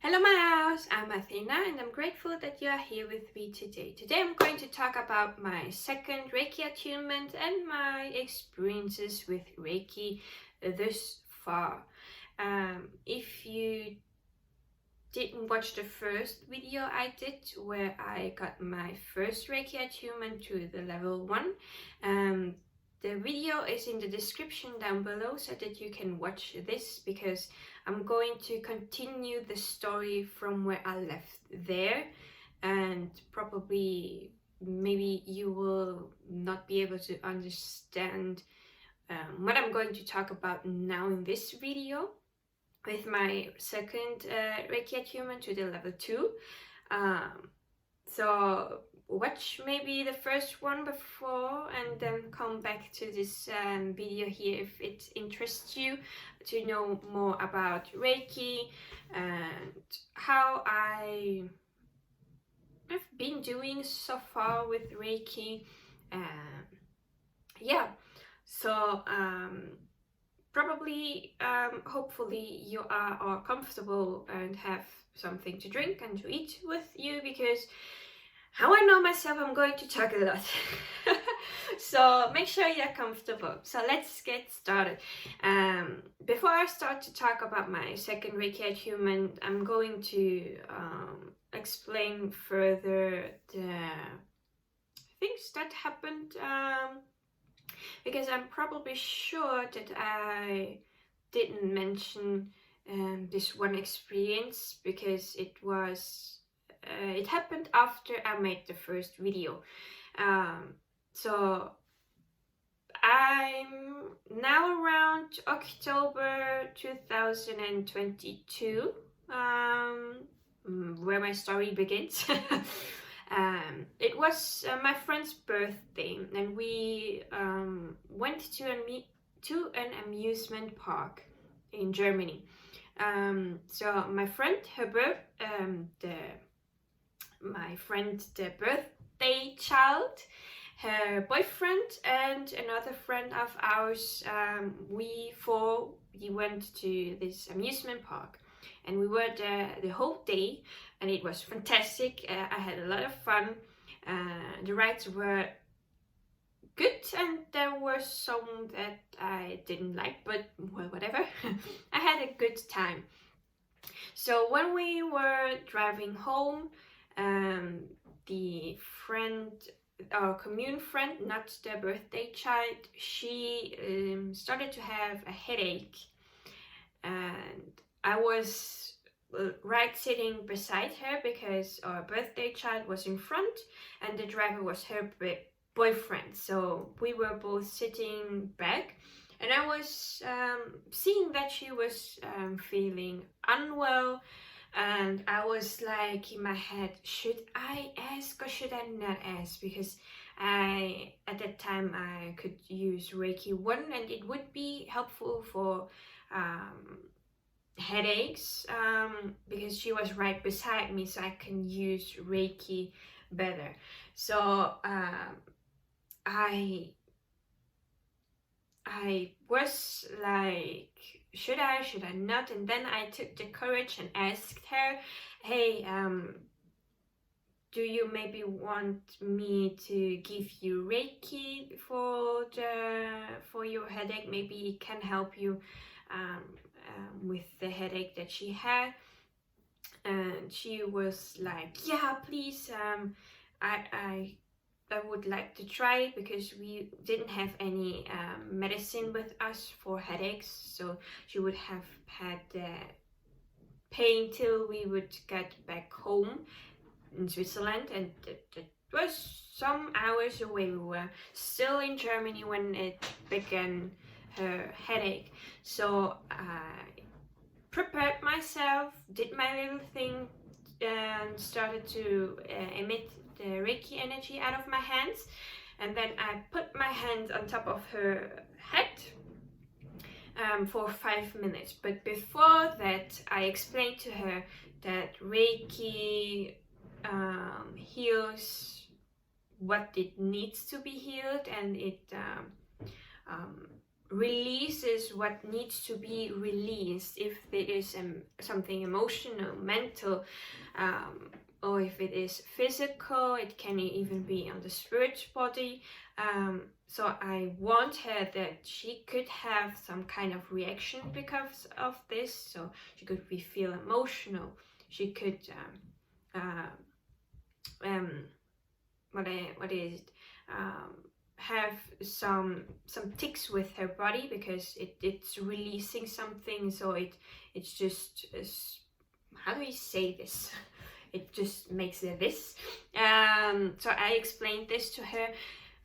Hello my house, I'm Athina and I'm grateful that you are here with me today. Today I'm going to talk about my second Reiki attunement and my experiences with Reiki thus far. If you didn't watch the first video I did where I got my first Reiki attunement to the level 1, the video is in the description down below so that you can watch this, because I'm going to continue the story from where I left there, and probably maybe you will not be able to understand what I'm going to talk about now in this video with my second Reiki attunement to the level 2. So watch maybe the first one before and then come back to this video here if it interests you to know more about Reiki and how I've been doing so far with Reiki. Yeah, so probably hopefully you are all comfortable and have something to drink and to eat with you, because how I know myself, I'm going to talk a lot. So make sure you're comfortable. So let's get started. Before I start to talk about my second Reiki attunement, I'm going to explain further the things that happened, because I'm probably sure that I didn't mention this one experience, because it happened after I made the first video. So I'm now around October 2022, where my story begins. It was my friend's birthday, and we went to an amusement park in Germany. So my friend, the birthday child, her boyfriend, and another friend of ours, we went to this amusement park, and we were there the whole day, and it was fantastic. I had a lot of fun. The rides were good, and there were some that I didn't like, but well, whatever. I had a good time. So when we were driving home, the friend, our commune friend, not the birthday child, she started to have a headache, and I was right sitting beside her because our birthday child was in front and the driver was her boyfriend. So we were both sitting back, and I was seeing that she was feeling unwell. And I was like in my head, should I ask or should I not ask? Because at that time I could use Reiki 1 and it would be helpful for headaches, because she was right beside me, so I can use Reiki better. So I was like, should I not? And then I took the courage and asked her, hey, do you maybe want me to give you Reiki for your headache? Maybe it can help you with the headache that she had. And she was like, yeah, please, I would like to try it, because we didn't have any medicine with us for headaches, so she would have had the pain till we would get back home in Switzerland, and that was some hours away. We were still in Germany when it began, her headache. So I prepared myself, did my little thing, and started to emit the Reiki energy out of my hands, and then I put my hand on top of her head for 5 minutes. But before that, I explained to her that Reiki heals what it needs to be healed, and it releases what needs to be released, if it is something emotional, mental, or if it is physical. It can even be on the spirit body. So I want her that she could have some kind of reaction because of this. So she could feel emotional. She could what is it? Have some tics with her body, because it's releasing something. So it's just how do we say this? It just makes this. So I explained this to her.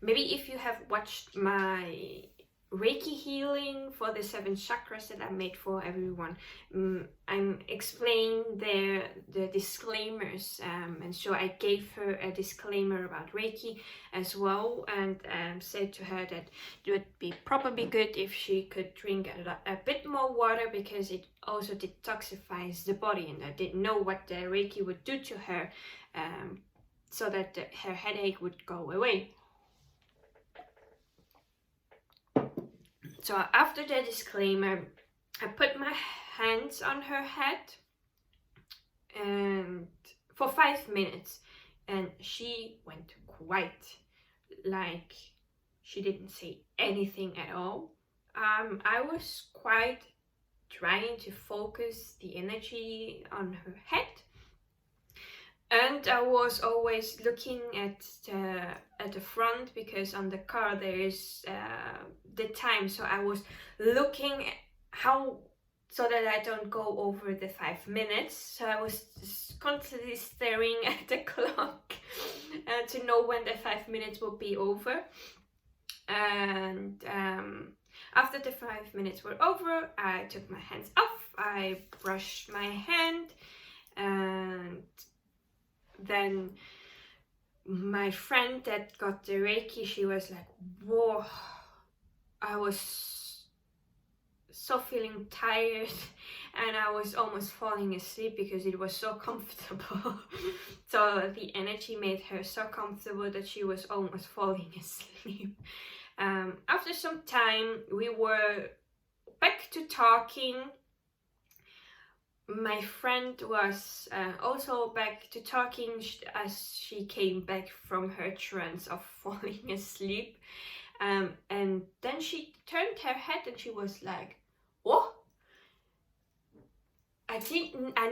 Maybe if you have watched my Reiki healing for the 7 chakras that I made for everyone, I'm explaining the disclaimers, and so I gave her a disclaimer about Reiki as well, and said to her that it would be probably good if she could drink a bit more water, because it also detoxifies the body, and I didn't know what the Reiki would do to her, so that her headache would go away. So after the disclaimer, I put my hands on her head and for 5 minutes, and she went quiet, like she didn't say anything at all. I was quite trying to focus the energy on her head, and I was always looking at the front, because on the car there is the time. So I was looking how, so that I don't go over the 5 minutes. So I was just constantly staring at the clock to know when the 5 minutes will be over. And after the 5 minutes were over, I took my hands off. I brushed my hand, and then my friend that got the Reiki, she was like, whoa, I was so feeling tired, and I was almost falling asleep because it was so comfortable. So the energy made her so comfortable that she was almost falling asleep. After some time, we were back to talking. My friend was also back to talking as she came back from her trance of falling asleep. And then she turned her head and she was like, "What? I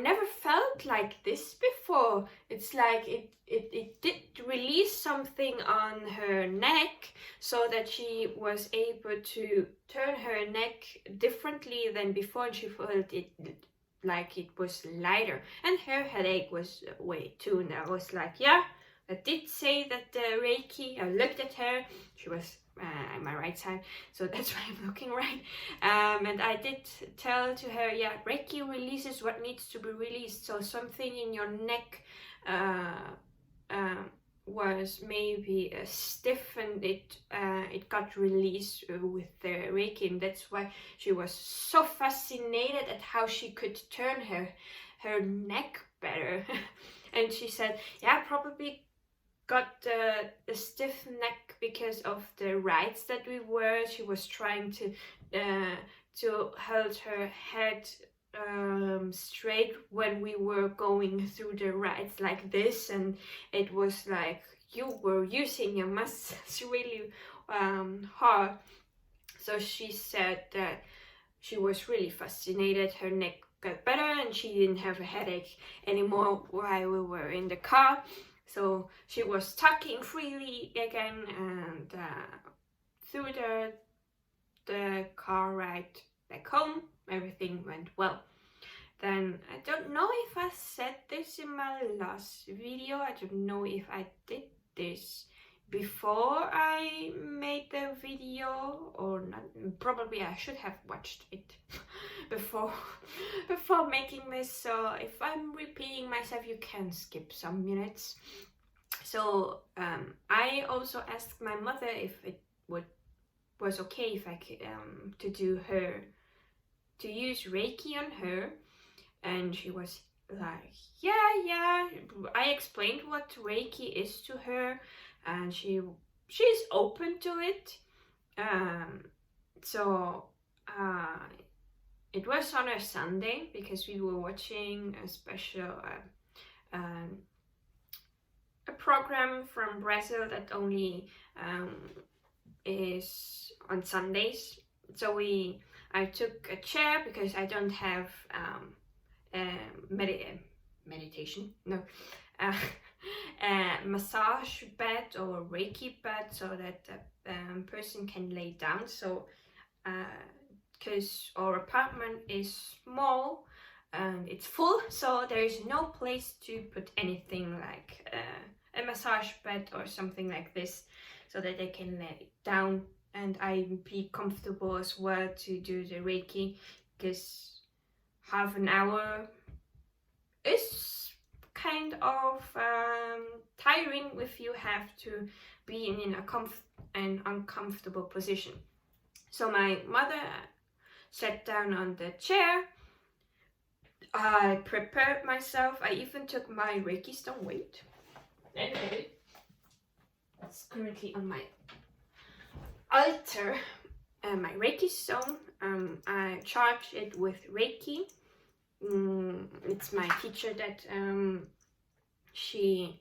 never felt like this before." It's like it did release something on her neck, so that she was able to turn her neck differently than before, and she felt it like it was lighter, and her headache was away too. And I was like, yeah, I did say that the Reiki. I looked at her, she was on my right side, so that's why I'm looking right. And I did tell to her, yeah, Reiki releases what needs to be released. So something in your neck was maybe stiff, and it got released with the Reiki, and that's why she was so fascinated at how she could turn her neck better. And she said, yeah, probably got a stiff neck because of the rides that we were. She was trying to hold her head straight when we were going through the rides like this, and it was like you were using your muscles really hard. So she said that she was really fascinated. Her neck got better and she didn't have a headache anymore while we were in the car. So she was talking freely again, and through the car ride back home, everything went well. Then I don't know if I said this in my last video. I don't know if I did this before I made the video or not. Probably I should have watched it before making this. So if I'm repeating myself, you can skip some minutes. So I also asked my mother if it was okay if I could to use Reiki on her, and she was like, yeah. I explained what Reiki is to her, and she's open to it. So it was on a Sunday because we were watching a special a program from Brazil that only is on Sundays. So I took a chair because I don't have meditation, no, a massage bed or Reiki bed, so that the person can lay down. So because our apartment is small and it's full, so there is no place to put anything like a massage bed or something like this, so that they can lay down and I be comfortable as well to do the Reiki, because half an hour is kind of tiring if you have to be in an uncomfortable position. So my mother sat down on the chair. I prepared myself. I even took my Reiki stone. Wait. It's currently on my altar. My Reiki stone. I charge it with Reiki. It's my teacher that she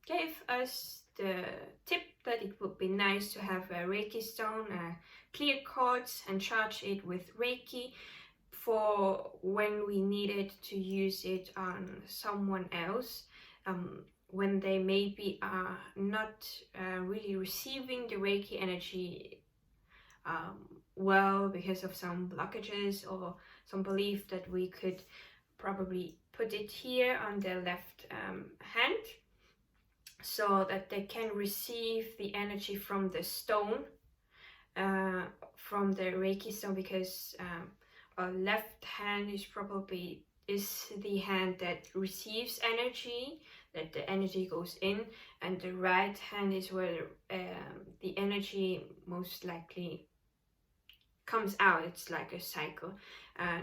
gave us the tip that it would be nice to have a Reiki stone, clear quartz, and charge it with Reiki for when we needed to use it on someone else, when they maybe are not really receiving the Reiki energy well, because of some blockages or some belief that we could probably put it here on their left hand, so that they can receive the energy from the stone, from the Reiki stone, because our left hand is the hand that receives energy, that the energy goes in, and the right hand is where the energy most likely comes out. It's like a cycle.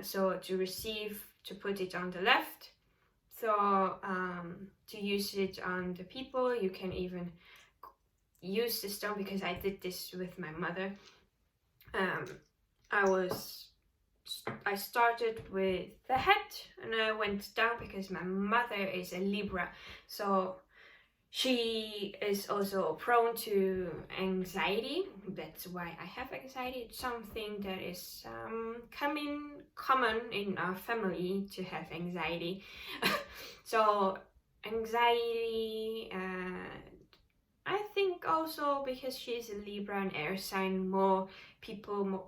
So to receive, to put it on the left. So to use it on the people, you can even use the stone, because I did this with my mother. I started with the head and I went down, because my mother is a Libra, so she is also prone to anxiety. That's why I have anxiety. It's something that is common in our family to have anxiety. So anxiety, I think also because she's a Libra and air sign, more people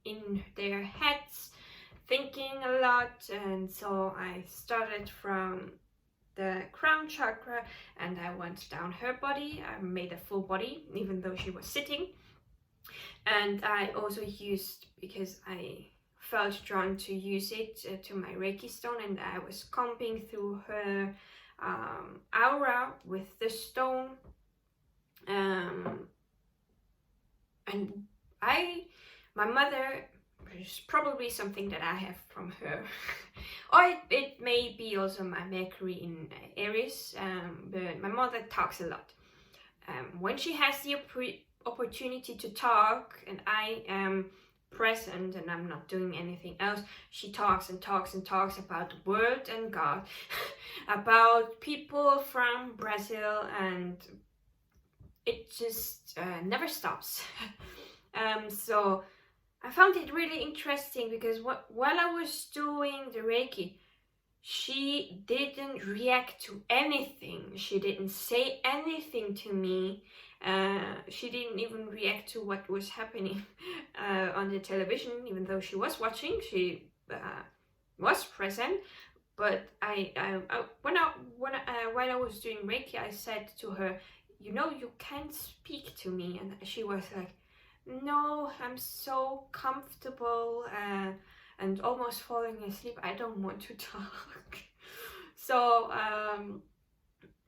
in their heads thinking a lot. And so I started from the crown chakra and I went down her body. I made a full body even though she was sitting. And I also used, because I felt drawn to use it to my Reiki stone, and I was combing through her aura with the stone, and my mother, is probably something that I have from her, or it may be also my Mercury in Aries, but my mother talks a lot. When she has the opportunity to talk and I am present and I'm not doing anything else, she talks and talks and talks about the world and God, about people from Brazil, and it just never stops. So I found it really interesting, because while I was doing the Reiki, she didn't react to anything. She didn't say anything to me. She didn't even react to what was happening on the television, even though she was watching. She was present. But while I was doing Reiki, I said to her, "You know, you can't speak to me," and she was like, "No, I'm so comfortable and almost falling asleep. I don't want to talk." So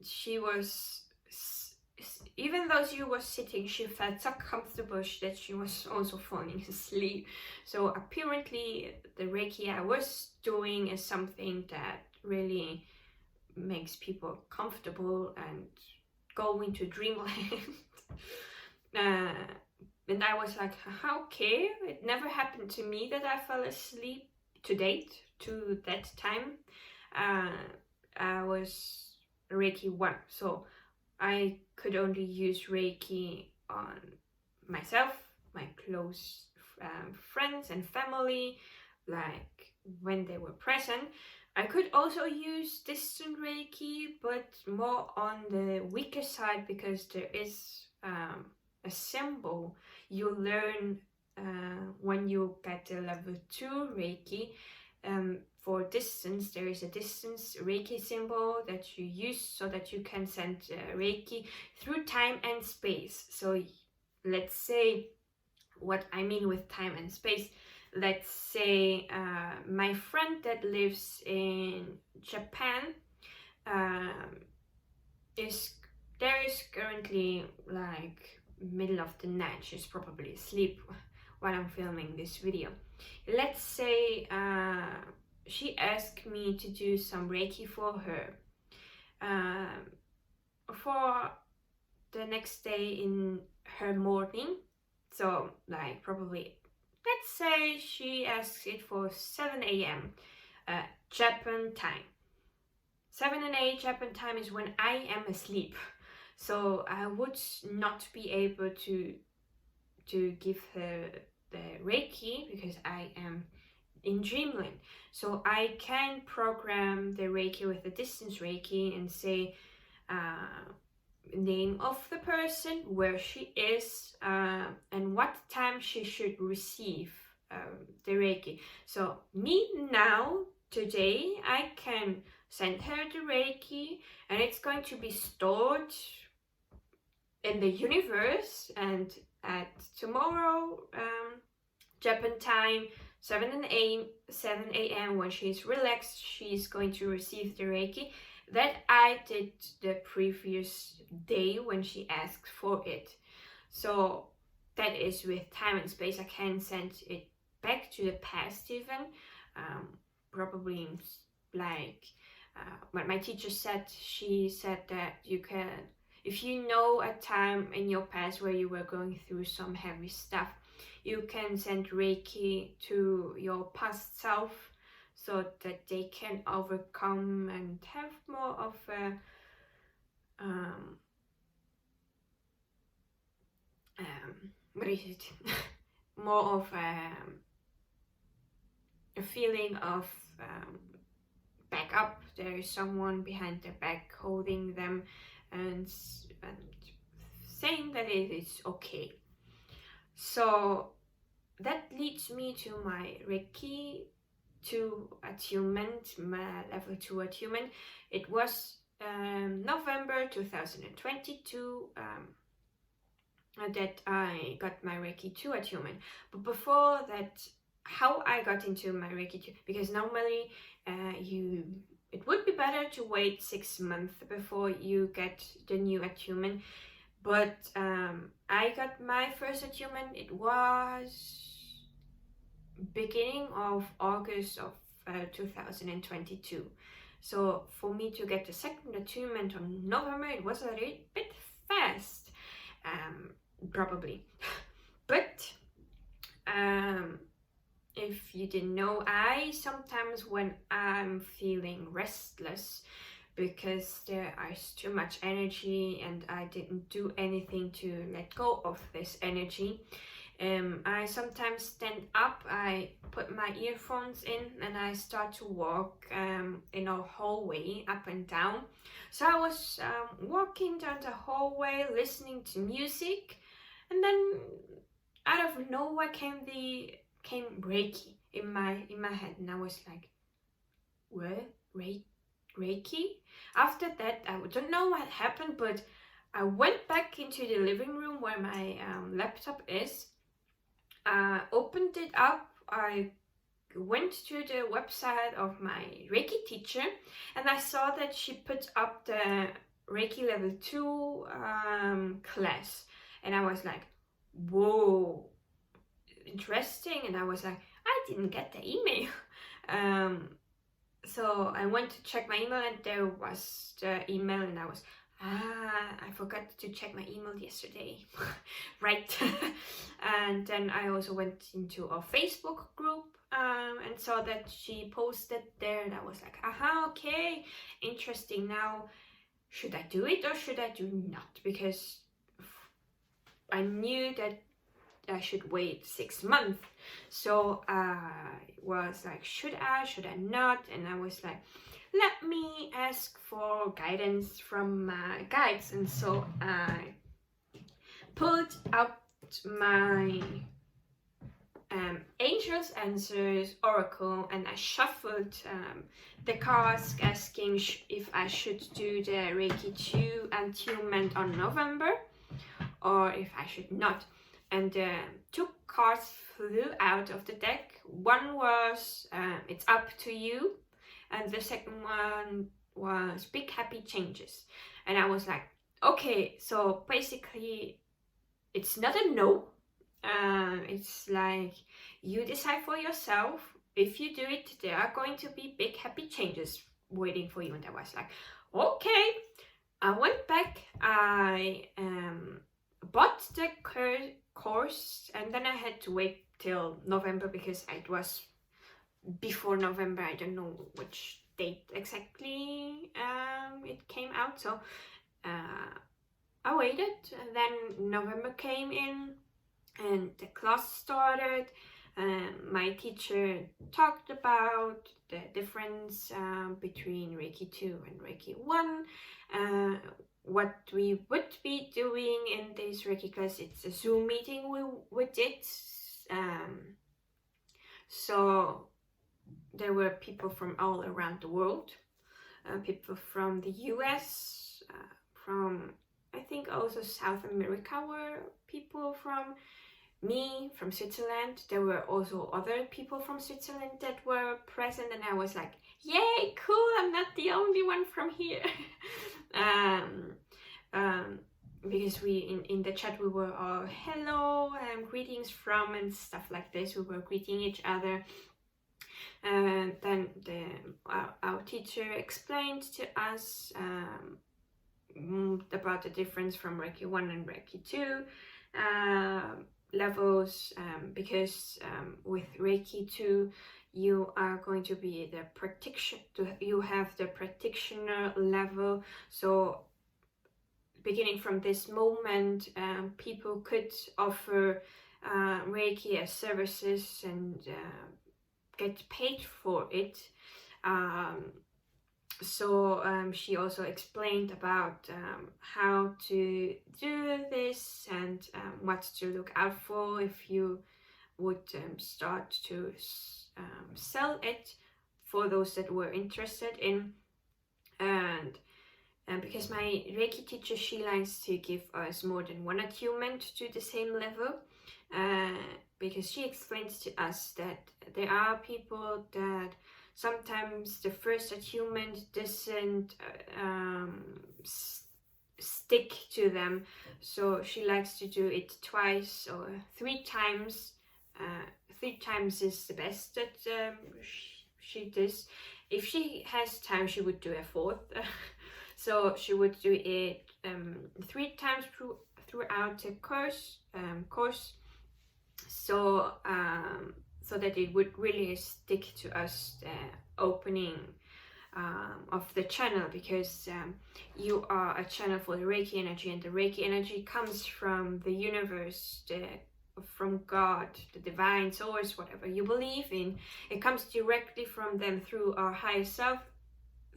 she was, even though she was sitting, she felt so comfortable that she was also falling asleep. So apparently the Reiki I was doing is something that really makes people comfortable and go into dreamland. And I was like, okay, it never happened to me that I fell asleep to date, to that time. I was Reiki 1, so I could only use Reiki on myself, my close friends and family, like when they were present. I could also use distant Reiki, but more on the weaker side, because there is a symbol you learn when you get the level 2 Reiki. For distance, there is a distance Reiki symbol that you use so that you can send Reiki through time and space. So let's say, what I mean with time and space, let's say my friend that lives in Japan is currently like middle of the night. She's probably asleep while I'm filming this video. Let's say she asked me to do some Reiki for her for the next day in her morning. So like probably, let's say she asks it for 7 a.m. Japan time. 7 and 8 Japan time is when I am asleep. So I would not be able to give her the Reiki because I am in dreamland. So I can program the Reiki with the distance Reiki and say name of the person, where she is, and what time she should receive the Reiki. So me now, today, I can send her the Reiki, and it's going to be stored in the universe, and at tomorrow Japan time, 7 a.m. when she's relaxed, she's going to receive the Reiki that I did the previous day when she asked for it. So that is with time and space. I can send it back to the past even. Probably like what my teacher said. She said that you can, if you know a time in your past where you were going through some heavy stuff, you can send Reiki to your past self so that they can overcome and have more of a what is it? More of a feeling of back up. There is someone behind their back holding them and saying that it is okay. So that leads me to my Reiki 2 attunement, my level 2 attunement. It was November 2022 that I got my Reiki 2 attunement. But before that, how I got into my Reiki 2, because normally it would be better to wait 6 months before you get the new attunement. But I got my first attunement, it was beginning of August of 2022. So for me to get the second attunement on November, it was a little bit fast, probably. But if you didn't know, I sometimes, when I'm feeling restless because there is too much energy and I didn't do anything to let go of this energy, I sometimes stand up, I put my earphones in and I start to walk in a hallway up and down. So I was walking down the hallway listening to music, and then out of nowhere came Reiki in my head, and I was like, what? Reiki? After that, I don't know what happened, but I went back into the living room where my laptop is, opened it up, I went to the website of my Reiki teacher, and I saw that she put up the Reiki level 2 class, and I was like, whoa, interesting. And I was like, I didn't get the email. So I went to check my email, and there was the email, and I was, I forgot to check my email yesterday. Right. And then I also went into a Facebook group and saw that she posted there, and I was like, okay, interesting. Now, should I do it or should I do not? Because I knew that I should wait 6 months. So I was like, should I not? And I was like, let me ask for guidance from my guides. And so I pulled out my Angel's Answers Oracle, and I shuffled the cards, asking if I should do the Reiki 2 Attunement on November or if I should not. And two cards flew out of the deck. One was it's up to you, and the second one was big happy changes. And I was like, okay, so basically it's not a no. It's like you decide for yourself. If you do it, there are going to be big happy changes waiting for you. And I was like, okay. I went back, I bought the course, and then I had to wait till November because it was before November. I don't know which date exactly it came out. So I waited, and then November came in and the class started. My teacher talked about the difference between Reiki 2 and Reiki 1, what we would be doing in this Reiki class. It's a Zoom meeting we did. So there were people from all around the world, people from the US, from I think also South America were people from me, from Switzerland. There were also other people from Switzerland that were present, and I was like, yay, cool, I'm not the only one from here. Because we in the chat we were all hello, greetings from, and stuff like this. We were greeting each other. And then our teacher explained to us about the difference from Reiki 1 and Reiki 2 levels, because with Reiki 2 you are going to be the practitioner. You have the practitioner level. So beginning from this moment, people could offer Reiki as services and get paid for it. So she also explained about how to do this and what to look out for if you would start to sell it, for those that were interested in. And because my Reiki teacher, she likes to give us more than one attunement to the same level, because she explains to us that there are people that sometimes the first attunement doesn't stick to them, so she likes to do it twice or 3 times. 3 times is the best that she does. If she has time, she would do a 4th. So she would do it 3 times throughout the course. So so that it would really stick to us, the opening of the channel, because you are a channel for the Reiki energy, and the Reiki energy comes from the universe, from God, the divine source, whatever you believe in. It comes directly from them through our higher self,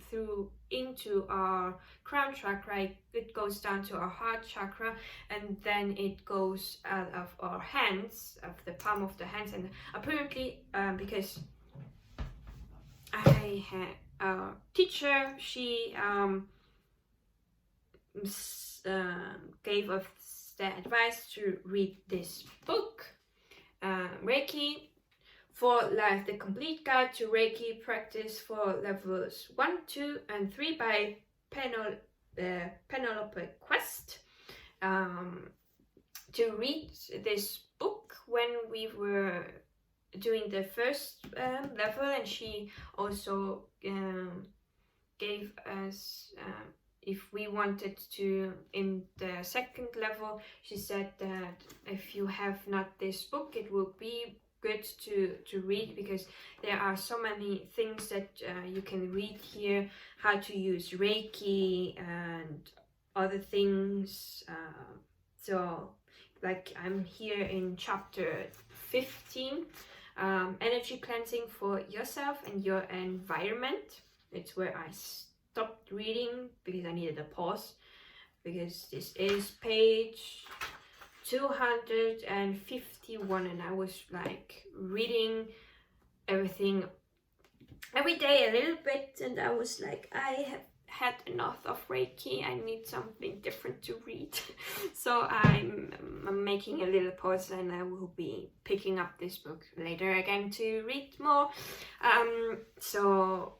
through into our crown chakra. It goes down to our heart chakra, and then it goes out of our hands, of the palm of the hands. And apparently, because I had a teacher, she gave us the advice to read this book, Reiki for Life, the Complete Guide to Reiki Practice for Levels 1, 2, and 3 by Penelope Quest. To read this book when we were doing the first level, and she also gave us if we wanted to, in the second level, she said that if you have not this book, it will be good to read, because there are so many things that you can read here, how to use Reiki and other things. So like I'm here in chapter 15, energy cleansing for yourself and your environment. It's where I stopped reading because I needed a pause, because this is page 251 and I was like reading everything every day a little bit, and I was like, I have had enough of Reiki, I need something different to read. So I'm making a little pause, and I will be picking up this book later again to read more. So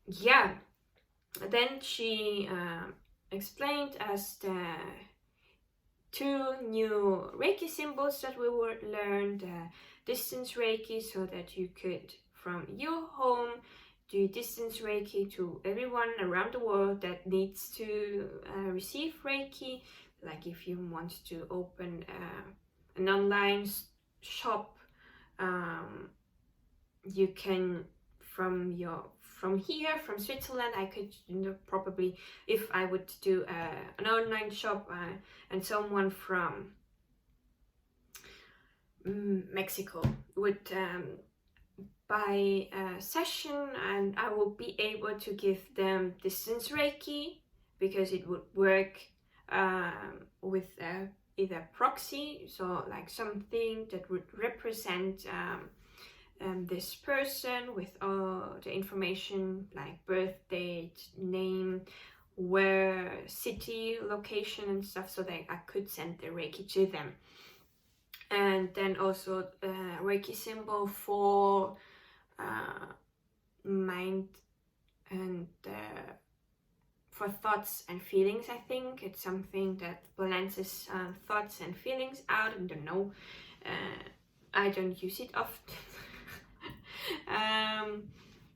yeah, then she explained us the 2 new Reiki symbols that we will learn, the distance Reiki, so that you could from your home do distance Reiki to everyone around the world that needs to receive Reiki. Like if you want to open an online shop, you can from here, from Switzerland, I could probably, if I would do an online shop, and someone from Mexico would buy a session, and I will be able to give them distance Reiki, because it would work with either proxy, so like something that would represent this person with all the information like birth date, name, where, city, location and stuff, so that I could send the Reiki to them. And then also Reiki symbol for mind and for thoughts and feelings. I think it's something that balances thoughts and feelings out. I don't know, I don't use it often.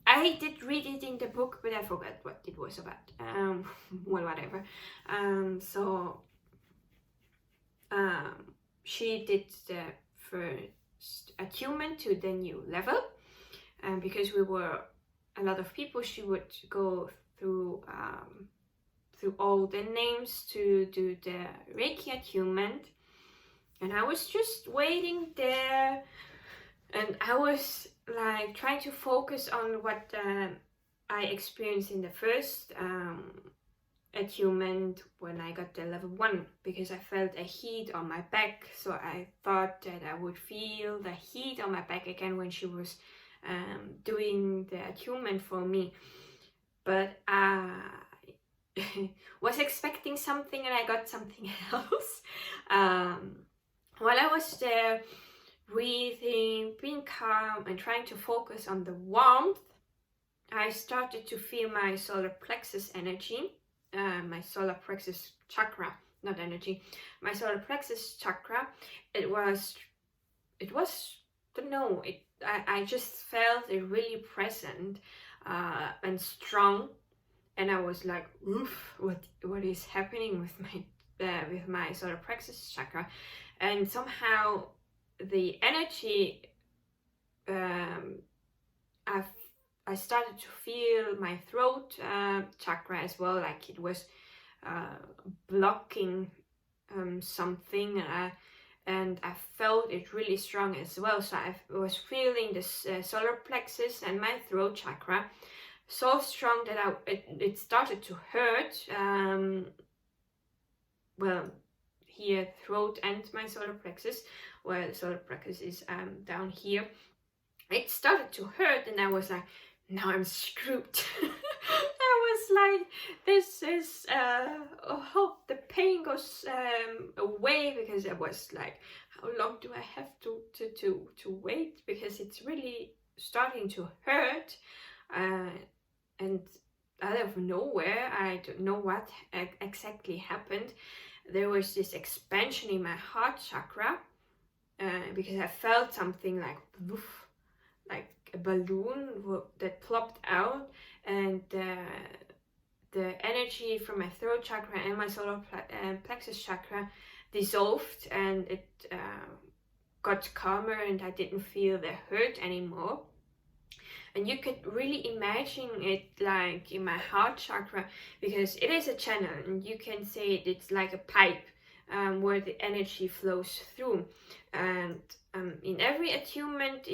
I did read it in the book, but I forgot what it was about. Well, whatever. So she did the first attunement to the new level, and because we were a lot of people, she would go through all the names to do the Reiki attunement, and I was just waiting there, and I was like trying to focus on what I experienced in the first attunement when I got the level 1, because I felt a heat on my back, so I thought that I would feel the heat on my back again when she was doing the attunement for me. But I was expecting something and I got something else. While I was there breathing, being calm and trying to focus on the warmth, I started to feel my solar plexus energy, my solar plexus chakra, not energy, my solar plexus chakra. It was, don't know, I just felt it really present and strong, and I was like, oof, what is happening with my solar plexus chakra? And somehow the energy, I started to feel my throat chakra as well, like it was blocking something, and I felt it really strong as well. So I was feeling this solar plexus and my throat chakra so strong that it started to hurt. Well, here, throat and my solar plexus, where the solar plexus is down here. It started to hurt, and I was like, now I'm screwed. I was like, this is, hope the pain goes away, because I was like, how long do I have to wait, because it's really starting to hurt, and out of nowhere, I don't know what exactly happened, there was this expansion in my heart chakra, because I felt something like woof, like a balloon that plopped out, and the the energy from my throat chakra and my solar plexus chakra dissolved, and it got calmer, and I didn't feel the hurt anymore. And you could really imagine it like in my heart chakra, because it is a channel, and you can say it's like a pipe where the energy flows through. And in every attunement,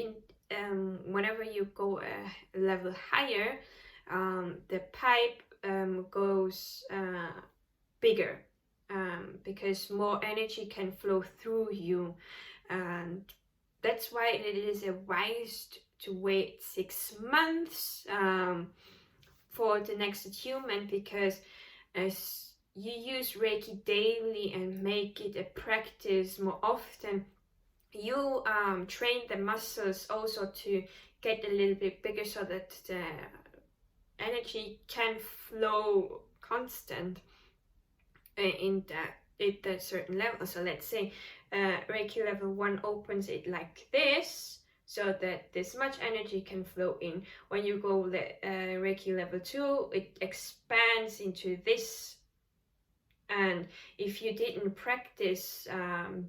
whenever you go a level higher, the pipe goes bigger, because more energy can flow through you. And that's why it is wise to wait 6 months for the next attunement, because as you use Reiki daily and make it a practice more often, you train the muscles also to get a little bit bigger, so that the energy can flow constant in that certain level. So let's say Reiki level 1 opens it like this, so that this much energy can flow in. When you go Reiki level 2, it expands into this. And if you didn't practice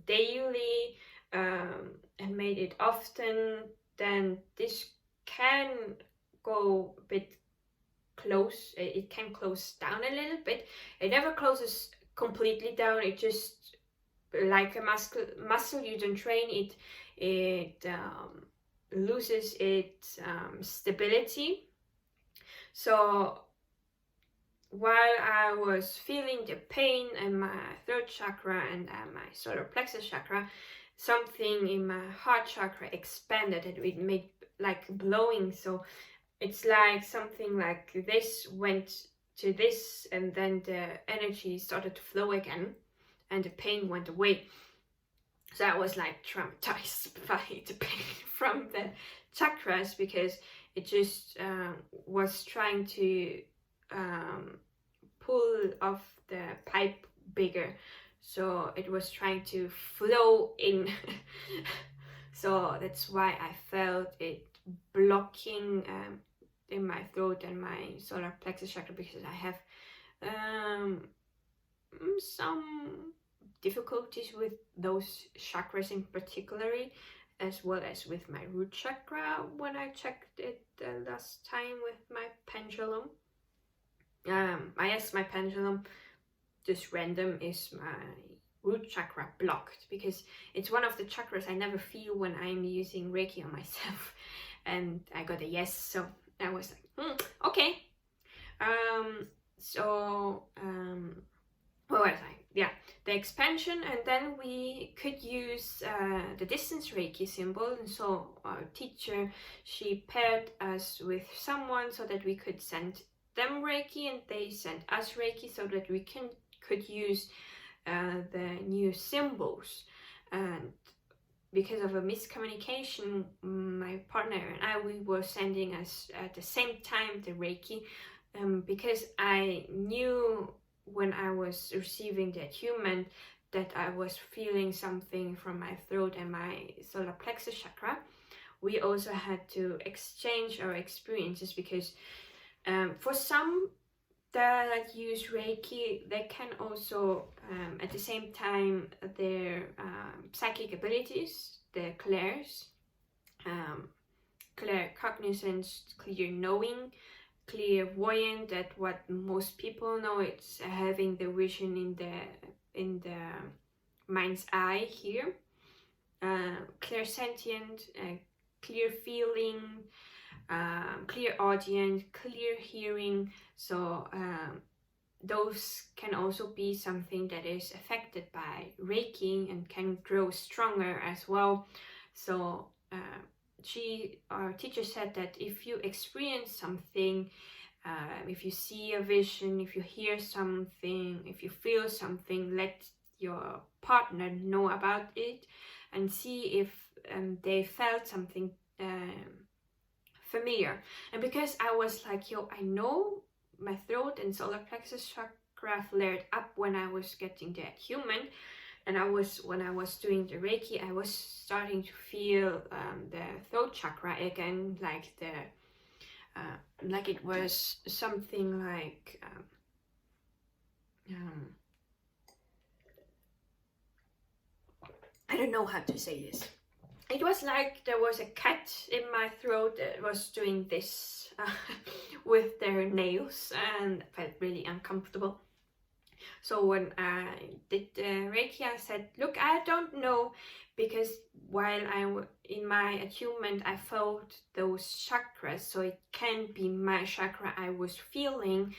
daily and made it often, then this can go a bit close. It can close down a little bit. It never closes completely down. It just, like a muscle you don't train it, it loses its stability. So while I was feeling the pain in my throat chakra and my solar plexus chakra, something in my heart chakra expanded, and it made like blowing. So it's like something like this went to this, and then the energy started to flow again, and the pain went away. So I was like traumatized by the pain from the chakras, because it just was trying to pull off the pipe bigger, so it was trying to flow in. So that's why I felt it blocking in my throat and my solar plexus chakra, because I have some difficulties with those chakras in particular, as well as with my root chakra when I checked it the last time with my pendulum. I asked my pendulum, just random, is my root chakra blocked, because it's one of the chakras I never feel when I'm using Reiki on myself. And I got a yes, so I was like, okay. Where was I? Yeah, the expansion, and then we could use the distance Reiki symbol. And so our teacher, she paired us with someone so that we could send them Reiki, and they sent us Reiki, so that we could use the new symbols. And because of a miscommunication, my partner and I, we were sending us at the same time the Reiki, because I knew when I was receiving the attunement that I was feeling something from my throat and my solar plexus chakra. We also had to exchange our experiences, because for some that use Reiki, they can also at the same time their psychic abilities, the clairs, claircognizance, clear knowing, clairvoyant, that what most people know, it's having the vision in the mind's eye here, clairsentient, clear feeling, clear audience, clear hearing. So those can also be something that is affected by Reiki and can grow stronger as well. So our teacher said that if you experience something, if you see a vision, if you hear something, if you feel something, let your partner know about it and see if they felt something familiar. And because I was like, I know my throat and solar plexus chakra flared up when I was getting the attunement, and when I was doing the Reiki, I was starting to feel the throat chakra again, like like it was something like I don't know how to say this. It was like there was a cat in my throat that was doing this with their nails, and I felt really uncomfortable. So when I did Reiki, I said, look, I don't know, because while in my attunement, I felt those chakras, so it can't be my chakra I was feeling.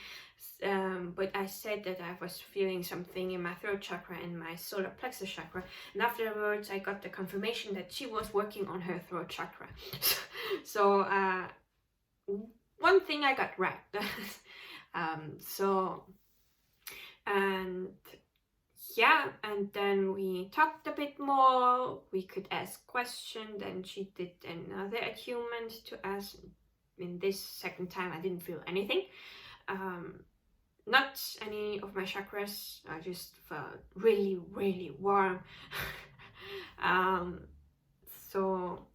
But I said that I was feeling something in my throat chakra and my solar plexus chakra, and afterwards I got the confirmation that she was working on her throat chakra. So one thing I got right. And yeah, and then we talked a bit more, we could ask questions, and she did another attunement to us. In this second time I didn't feel anything, not any of my chakras. I just felt really, really warm. So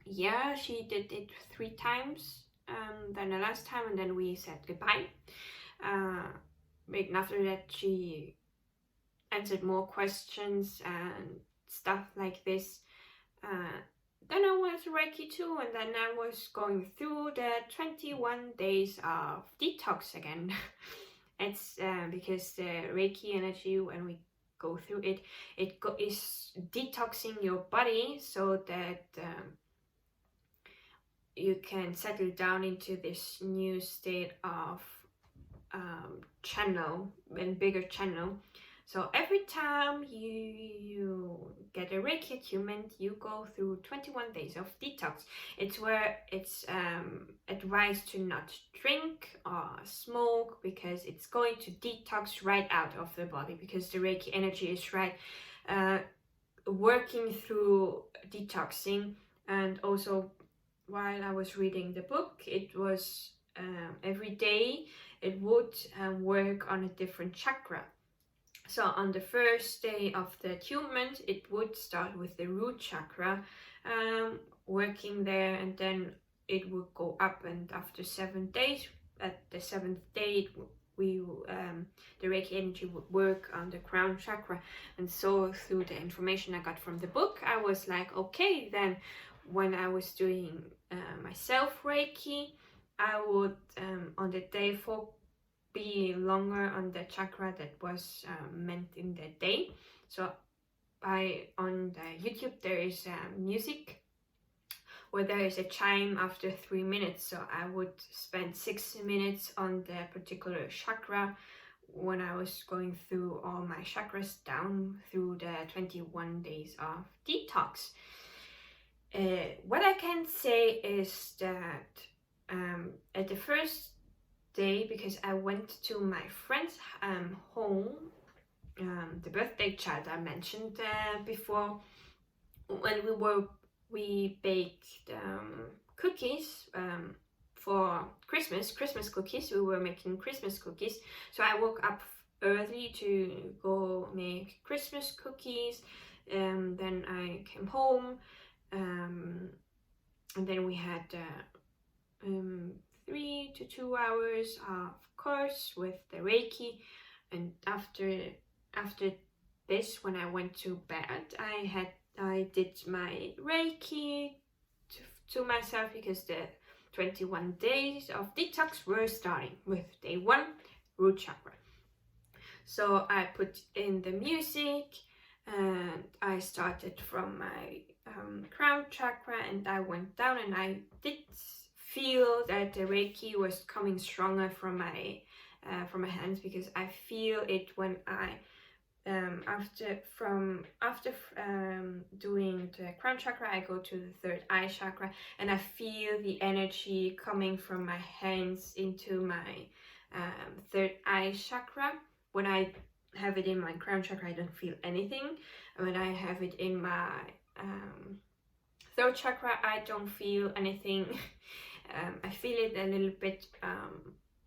yeah, she did it 3 times, then the last time, and then we said goodbye. And after that she answered more questions and stuff like this. Then I was Reiki too, and then I was going through the 21 days of detox again. It's because the Reiki energy, when we go through it, is detoxing your body so that you can settle down into this new state of channel and bigger channel. So every time you get a Reiki attunement, you go through 21 days of detox. It's where it's advised to not drink or smoke, because it's going to detox right out of the body, because the Reiki energy is right working through detoxing. And also, while I was reading the book, it was every day it would work on a different chakra. So on the first day of the attunement, it would start with the root chakra, working there, and then it would go up, and after 7 days, at the 7th day, the Reiki energy would work on the crown chakra. And so through the information I got from the book, I was like, okay, then when I was doing myself Reiki, I would on the day 4 be longer on the chakra that was meant in the day. So on the YouTube there is music where there is a chime after 3 minutes. So I would spend 6 minutes on the particular chakra when I was going through all my chakras down through the 21 days of detox. What I can say is that at the first day, because I went to my friend's home, the birthday child I mentioned before, when we baked cookies for Christmas cookies. We were making Christmas cookies, so I woke up early to go make Christmas cookies. Then I came home, and then we had 3 to 2 hours of course with the Reiki. And after this, when I went to bed, I did my Reiki to myself, because the 21 days of detox were starting with day 1, root chakra. So I put in the music, and I started from my crown chakra, and I went down, and I did feel that the Reiki was coming stronger from my hands, because I feel it when I after doing the crown chakra, I go to the 3rd eye chakra, and I feel the energy coming from my hands into my 3rd eye chakra. When I have it in my crown chakra, I don't feel anything. When I have it in my 3rd chakra, I don't feel anything. I feel it a little bit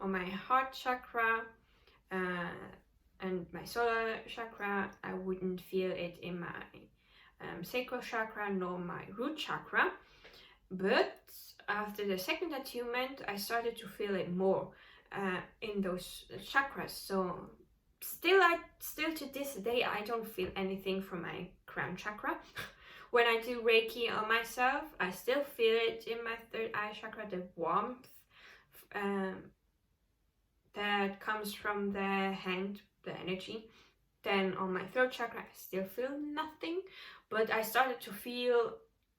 on my heart chakra, and my solar chakra. I wouldn't feel it in my sacral chakra nor my root chakra. But after the 2nd attunement, I started to feel it more in those chakras. So still to this day, I don't feel anything from my crown chakra. When I do Reiki on myself, I still feel it in my third eye chakra, the warmth that comes from the hand, the energy. Then on my throat chakra, I still feel nothing, but I started to feel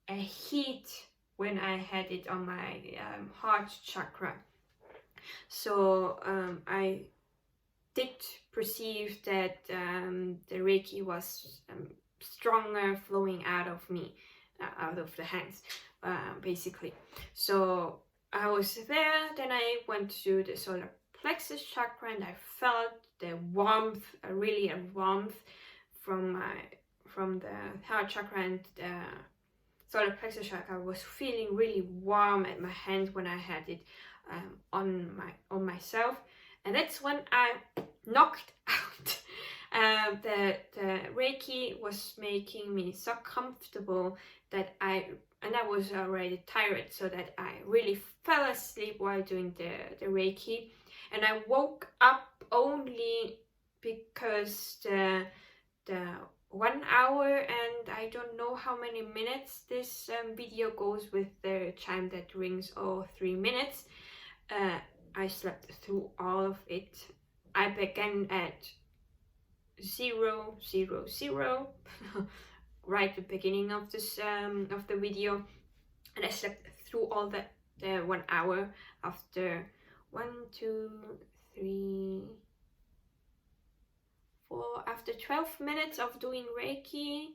a heat when I had it on my heart chakra. So I did perceive that the Reiki was stronger flowing out of me, out of the hands, basically. So I was there, then I went to the solar plexus chakra and I felt the warmth, really a warmth from the heart chakra, and the solar plexus chakra was feeling really warm at my hand when I had it on myself, and that's when I knocked out. The Reiki was making me so comfortable that I was already tired, so that I really fell asleep while doing the Reiki, and I woke up only because the 1 hour and I don't know how many minutes this video goes with the chime that rings all 3 minutes. I slept through all of it. I began at 0, 0, 0 right at the beginning of this of the video, and I slept through all the 1 hour. After 1, 2, 3, 4, after 12 minutes of doing Reiki,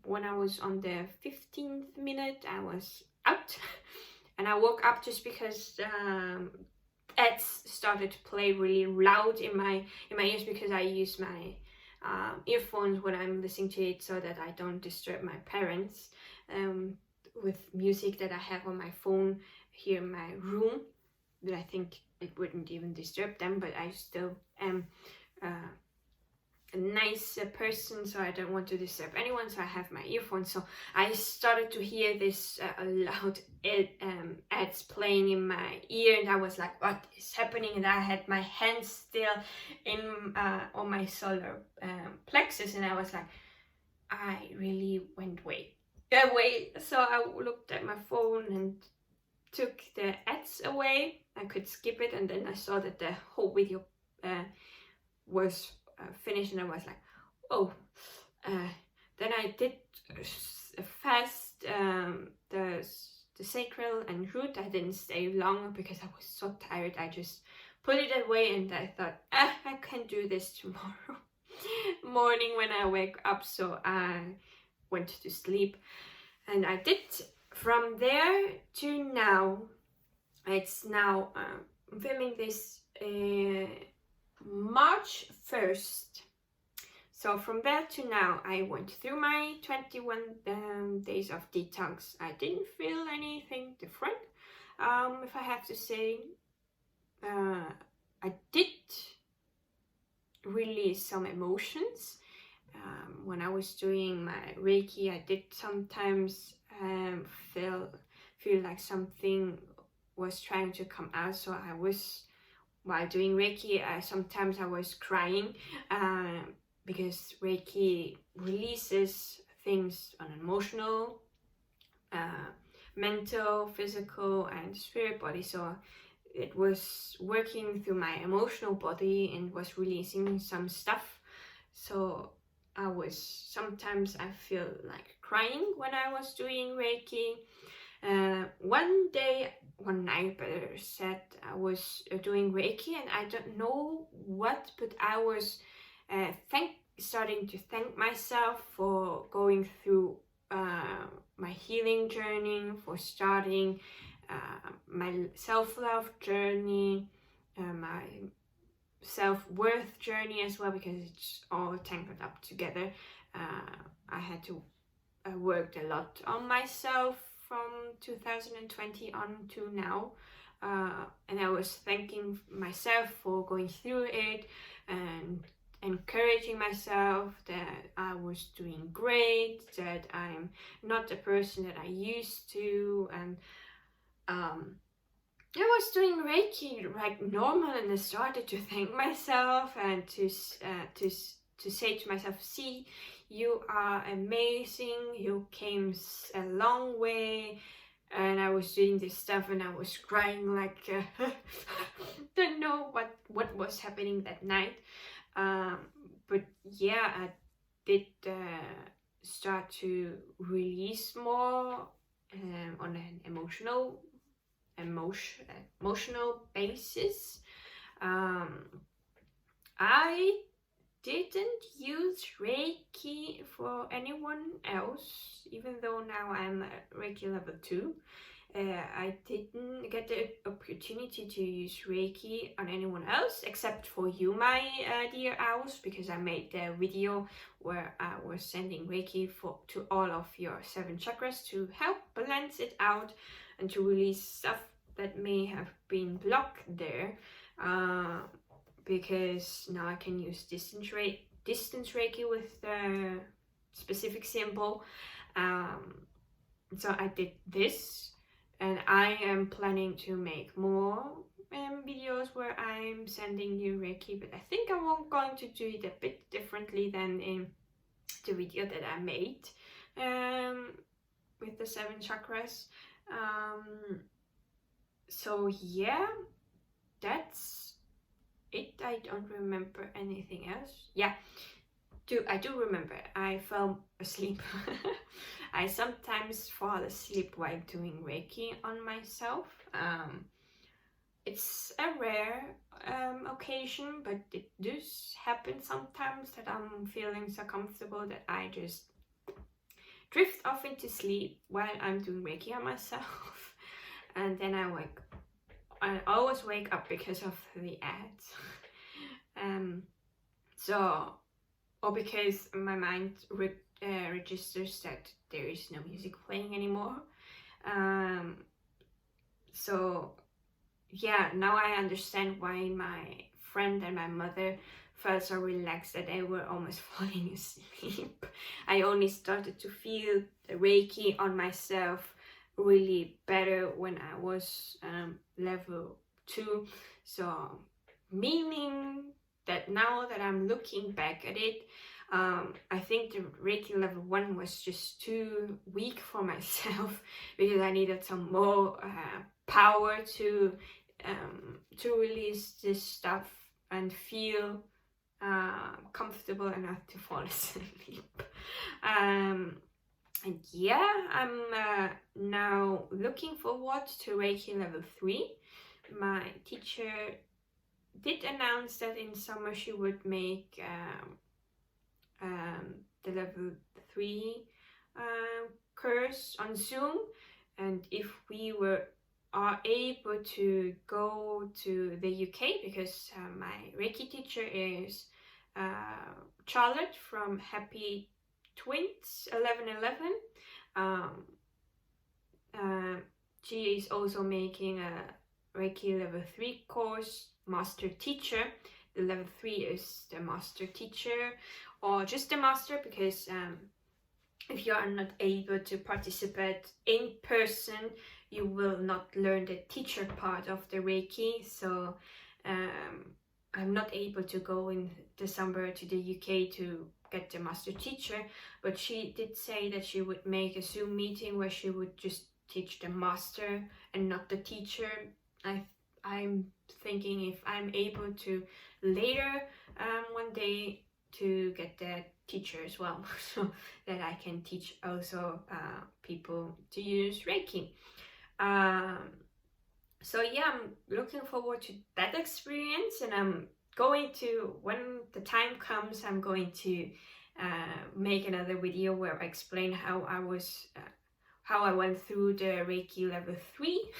when I was on the 15th minute, I was out. And I woke up just because ads started to play really loud in my ears, because I use my earphones when I'm listening to it, so that I don't disturb my parents with music that I have on my phone here in my room. But I think it wouldn't even disturb them, but I still am a nice person, so I don't want to disturb anyone, so I have my earphones. So I started to hear this loud ads playing in my ear, and I was like, what is happening? And I had my hands still in on my solar plexus, and I was like, I really went away. So I looked at my phone and took the ads away. I could skip it, and then I saw that the whole video was finished, and I was like, oh. Then I did fast the sacral and root. I didn't stay long because I was so tired. I just put it away, and I thought, I can do this tomorrow morning when I wake up. So I went to sleep, and I did. From there to now, it's now I'm filming this March 1st. So from there to now, I went through my 21 days of detox. I didn't feel anything different, if I have to say. I did release some emotions. When I was doing my Reiki, I did sometimes feel like something was trying to come out. So I was, while doing Reiki, sometimes I was crying, because Reiki releases things on emotional, mental, physical, and spirit body. So it was working through my emotional body and was releasing some stuff. So sometimes I feel like crying when I was doing Reiki. One night better said, I was doing Reiki, and I don't know what, but I was starting to thank myself for going through my healing journey, for starting my self-love journey, my self-worth journey as well, because it's all tangled up together. I had to worked a lot on myself from 2020 on to now, and I was thanking myself for going through it and encouraging myself that I was doing great, that I'm not the person that I used to, and I was doing Reiki like normal, and I started to thank myself and to say to myself, see, you are amazing, you came a long way. And I was doing this stuff and I was crying like don't know what was happening that night. But yeah, I did start to release more on an emotional basis. I didn't use Reiki for anyone else, even though now I'm at Reiki level 2. I didn't get the opportunity to use Reiki on anyone else except for you, my dear owls, because I made the video where I was sending Reiki to all of your 7 chakras to help balance it out and to release stuff that may have been blocked there. Because now I can use distance Reiki with the specific symbol. So I did this, and I am planning to make more videos where I'm sending you Reiki, but I think I'm going to do it a bit differently than in the video that I made with the 7 chakras. So yeah, that's it. I don't remember anything else. Yeah, I do remember. I fell asleep. I sometimes fall asleep while doing Reiki on myself. It's a rare occasion, but it does happen sometimes that I'm feeling so comfortable that I just drift off into sleep while I'm doing Reiki on myself. And then I always wake up because of the ads. Or because my mind registers that there is no music playing anymore. So yeah, now I understand why my friend and my mother felt so relaxed that they were almost falling asleep. I only started to feel the Reiki on myself really better when I was level 2. So meaning that now that I'm looking back at it, I think the Reiki level 1 was just too weak for myself because I needed some more power to release this stuff and feel comfortable enough to fall asleep. And yeah, I'm now looking forward to Reiki level 3. My teacher did announce that in summer she would make the level 3 course on Zoom, and if we are able to go to the UK, because my Reiki teacher is Charlotte from Happy Twins 1111. She is also making a Reiki level 3 course, master teacher. The level 3 is the master teacher, or just the master, because if you are not able to participate in person, you will not learn the teacher part of the Reiki. So I'm not able to go in December to the UK to get the master teacher, but she did say that she would make a Zoom meeting where she would just teach the master and not the teacher. I'm thinking if I'm able to later one day to get the teacher as well, so that I can teach also people to use Reiki. So yeah, I'm looking forward to that experience, and I'm going to, when the time comes, I'm going to make another video where I explain how I went through the Reiki level 3.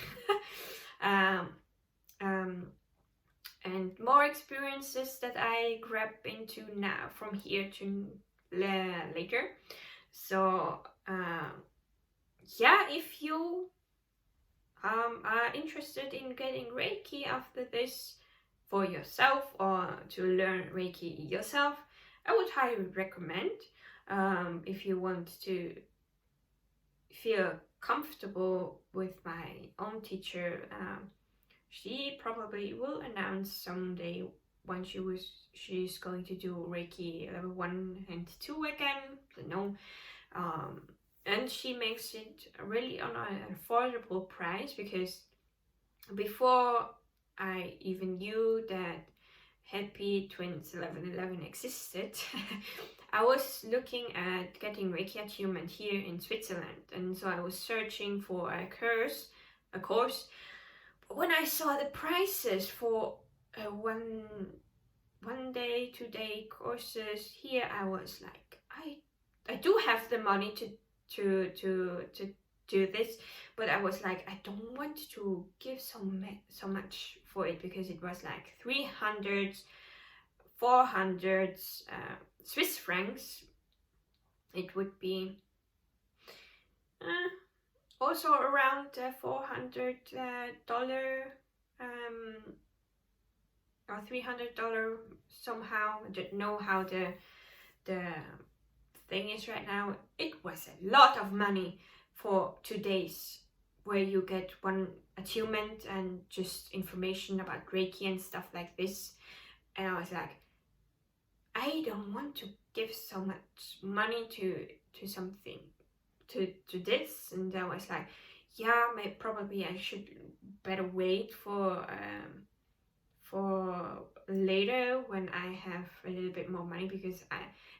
And more experiences that I grab into now from here to later. So yeah, if you are interested in getting Reiki after this for yourself, or to learn Reiki yourself, I would highly recommend. If you want to feel comfortable with my own teacher, she probably will announce someday when she's going to do Reiki level 1 and 2 again. I don't know. And she makes it really on an affordable price, because before I even knew that Happy Twins 1111 existed, I was looking at getting Reiki Attunement here in Switzerland, and so I was searching for a course. But when I saw the prices for one day, 2 day courses here, I was like, I do have the money to do this, but I was like, I don't want to give so much for it, because it was like 300, 400 Swiss francs. It would be also around $400 or $300 somehow. I don't know how the thing is right now. It was a lot of money for 2 days, where you get one attunement and just information about Reiki and stuff like this. And I was like, I don't want to give so much money to something, to this. And I was like, yeah, probably I should better wait for later when I have a little bit more money, because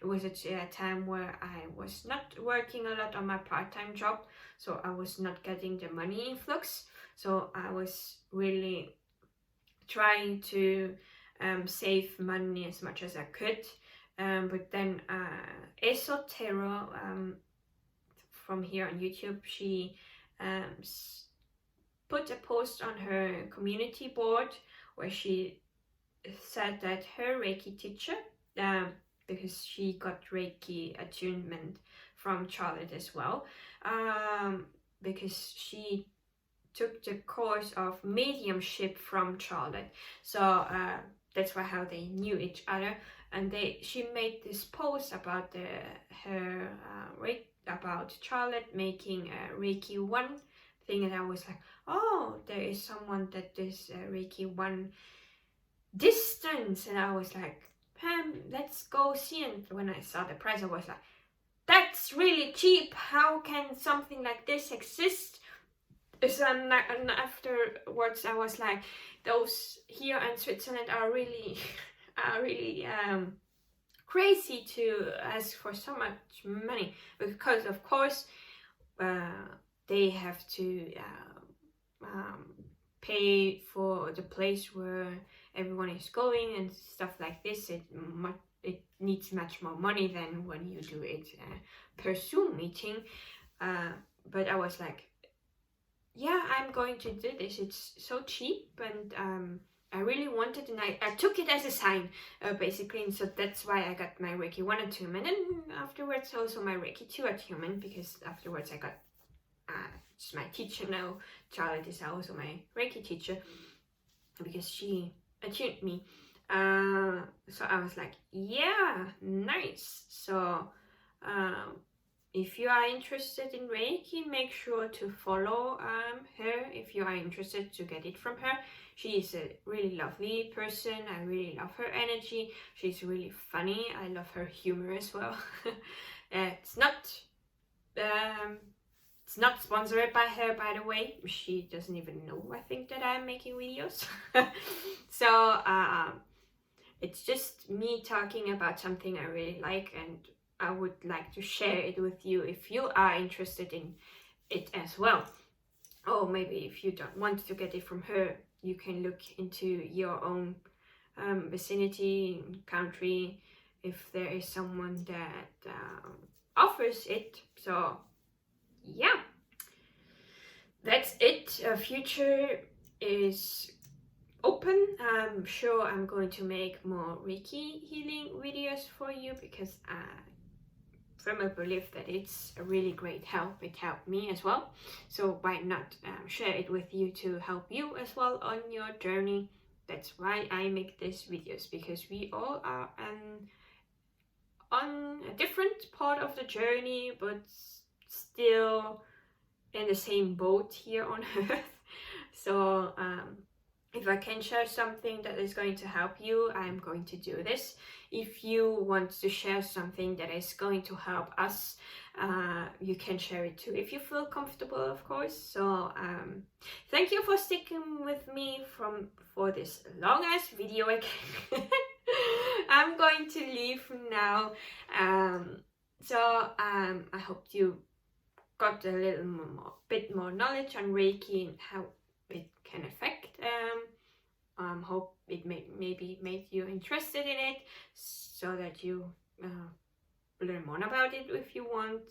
it was a time where I was not working a lot on my part-time job, so I was not getting the money influx. So I was really trying to save money as much as I could. But then Esotero from here on YouTube, she put a post on her community board where she said that her Reiki teacher, because she got Reiki attunement from Charlotte as well, because she took the course of mediumship from Charlotte, so that's how they knew each other. And she made this post about about Charlotte making a Reiki 1 thing, and I was like, oh, there is someone that does Reiki 1 distance, and I was like, let's go see. And when I saw the price, I was like, that's really cheap. How can something like this exist? So, and afterwards I was like, those here in Switzerland are really crazy to ask for so much money, because of course they have to pay for the place where everyone is going and stuff like this. It needs much more money than when you do it per Zoom meeting. But I was like, yeah, I'm going to do this. It's so cheap, and I really wanted, and I took it as a sign, basically. And so that's why I got my Reiki 1 attunement, and afterwards also my Reiki 2 attunement, because afterwards I got it's my teacher now. Charlotte is also my Reiki teacher, because she attuned me. So I was like, yeah, nice. So if you are interested in Reiki, make sure to follow her if you are interested to get it from her. She is a really lovely person. I really love her energy. She's really funny. I love her humor as well. It's not sponsored by her, by the way. She doesn't even know, I think, that I'm making videos. So it's just me talking about something I really like, and I would like to share it with you if you are interested in it as well. Or maybe if you don't want to get it from her, you can look into your own vicinity, country, if there is someone that offers it. So yeah, that's it. Future is open. I'm sure I'm going to make more Reiki healing videos for you, because I firmly believe that it's a really great help. It helped me as well, so why not share it with you to help you as well on your journey. That's why I make these videos, because we all are on a different part of the journey, but still in the same boat here on Earth. So if I can share something that is going to help you, I'm going to do this. If you want to share something that is going to help us, you can share it too, if you feel comfortable, of course. So thank you for sticking with me for this long ass video again. I'm going to leave now. I hope you got a little bit more knowledge on Reiki and how it can affect. Hope it maybe made you interested in it, so that you learn more about it if you want.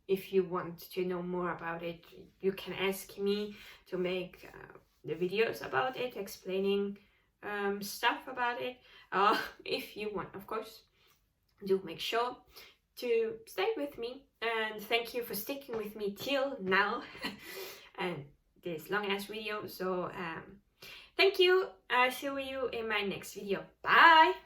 If you want to know more about it, you can ask me to make the videos about it, explaining stuff about it. If you want, of course, do make sure to stay with me, and thank you for sticking with me till now and this long ass video. So thank you. I'll see you in my next video. Bye.